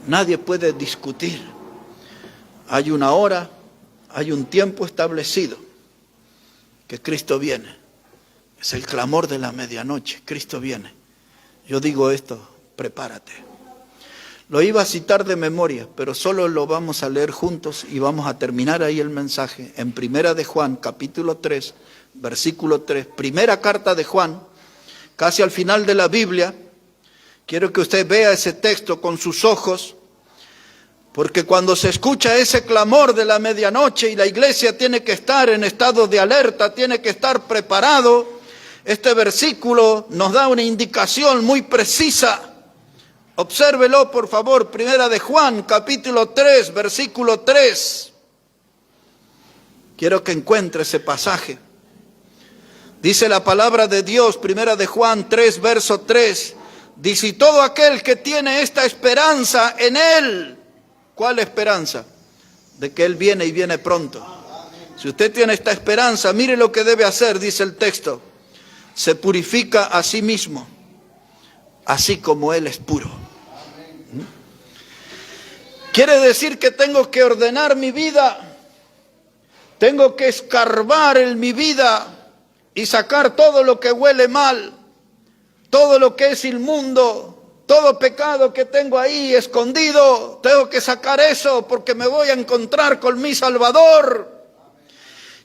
Nadie puede discutir. Hay una hora, hay un tiempo establecido que Cristo viene. Es el clamor de la medianoche. Cristo viene. Yo digo esto, prepárate. Lo iba a citar de memoria, pero solo lo vamos a leer juntos y vamos a terminar ahí el mensaje. En Primera de Juan, capítulo 3, versículo 3. Primera carta de Juan, casi al final de la Biblia. Quiero que usted vea ese texto con sus ojos, porque cuando se escucha ese clamor de la medianoche y la iglesia tiene que estar en estado de alerta, tiene que estar preparado, este versículo nos da una indicación muy precisa. Obsérvelo, por favor, Primera de Juan, capítulo 3, versículo 3. Quiero que encuentre ese pasaje. Dice la palabra de Dios, Primera de Juan 3, verso 3. Dice, y todo aquel que tiene esta esperanza en Él. ¿Cuál esperanza? De que Él viene y viene pronto. Si usted tiene esta esperanza, mire lo que debe hacer, dice el texto. Se purifica a sí mismo, así como Él es puro. Quiere decir que tengo que ordenar mi vida, tengo que escarbar en mi vida y sacar todo lo que huele mal, todo lo que es inmundo, todo pecado que tengo ahí escondido. Tengo que sacar eso porque me voy a encontrar con mi Salvador.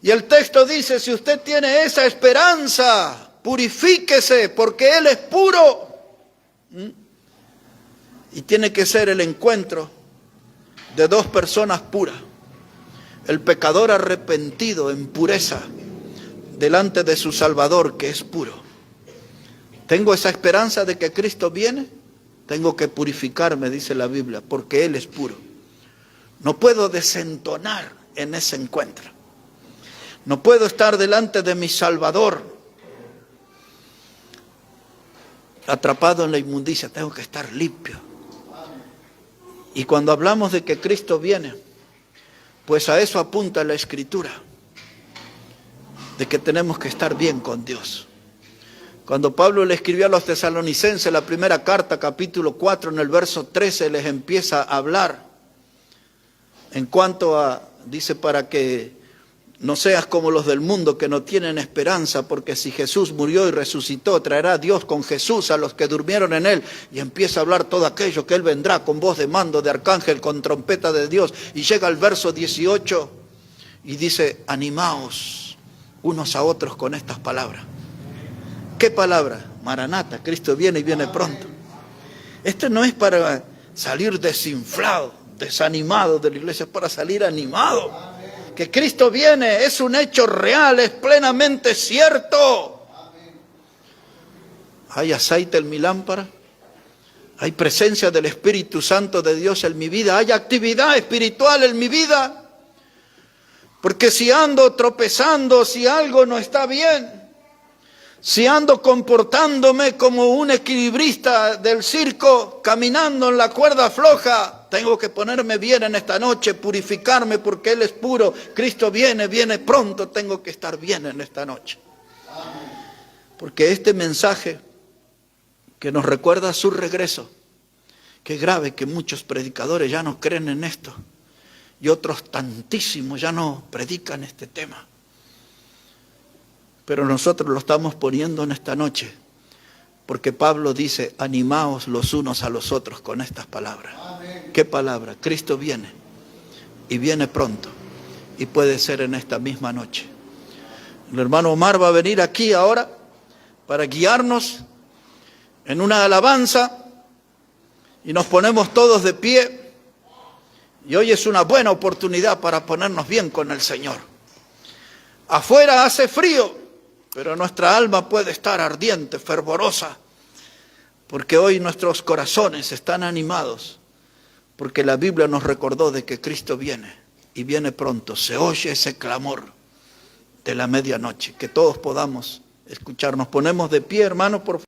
Y el texto dice, si usted tiene esa esperanza, purifíquese porque Él es puro. Y tiene que ser el encuentro de dos personas puras. El pecador arrepentido en pureza delante de su Salvador que es puro. Tengo esa esperanza de que Cristo viene. Tengo que purificarme, dice la Biblia, porque Él es puro. No puedo desentonar en ese encuentro. No puedo estar delante de mi Salvador atrapado en la inmundicia. Tengo que estar limpio. Y cuando hablamos de que Cristo viene, pues a eso apunta la Escritura, de que tenemos que estar bien con Dios. Cuando Pablo le escribió a los tesalonicenses la primera carta, capítulo 4, en el verso 13, les empieza a hablar en cuanto a dice, para que no seas como los del mundo que no tienen esperanza, porque si Jesús murió y resucitó, traerá Dios con Jesús a los que durmieron en él. Y empieza a hablar todo aquello, que él vendrá con voz de mando de arcángel, con trompeta de Dios. Y llega al verso 18 y dice, animaos unos a otros con estas palabras. ¿Qué palabra? Maranata, Cristo viene y viene pronto. Esto no es para salir desinflado, desanimado de la iglesia, es para salir animado. Que Cristo viene es un hecho real, es plenamente cierto. Hay aceite en mi lámpara, hay presencia del Espíritu Santo de Dios en mi vida, hay actividad espiritual en mi vida. Porque si ando tropezando, si algo no está bien, si ando comportándome como un equilibrista del circo, caminando en la cuerda floja, tengo que ponerme bien en esta noche, purificarme porque Él es puro. Cristo viene, viene pronto, tengo que estar bien en esta noche. Porque este mensaje que nos recuerda su regreso, qué grave que muchos predicadores ya no creen en esto y otros tantísimos ya no predican este tema. Pero nosotros lo estamos poniendo en esta noche, porque Pablo dice, animaos los unos a los otros con estas palabras. Amén. ¿Qué palabra? Cristo viene, y viene pronto, y puede ser en esta misma noche. El hermano Omar va a venir aquí ahora para guiarnos en una alabanza, y nos ponemos todos de pie, y hoy es una buena oportunidad para ponernos bien con el Señor. Afuera hace frío, pero nuestra alma puede estar ardiente, fervorosa, porque hoy nuestros corazones están animados, porque la Biblia nos recordó de que Cristo viene, y viene pronto. Se oye ese clamor de la medianoche, que todos podamos escuchar. Nos ponemos de pie, hermanos, por favor.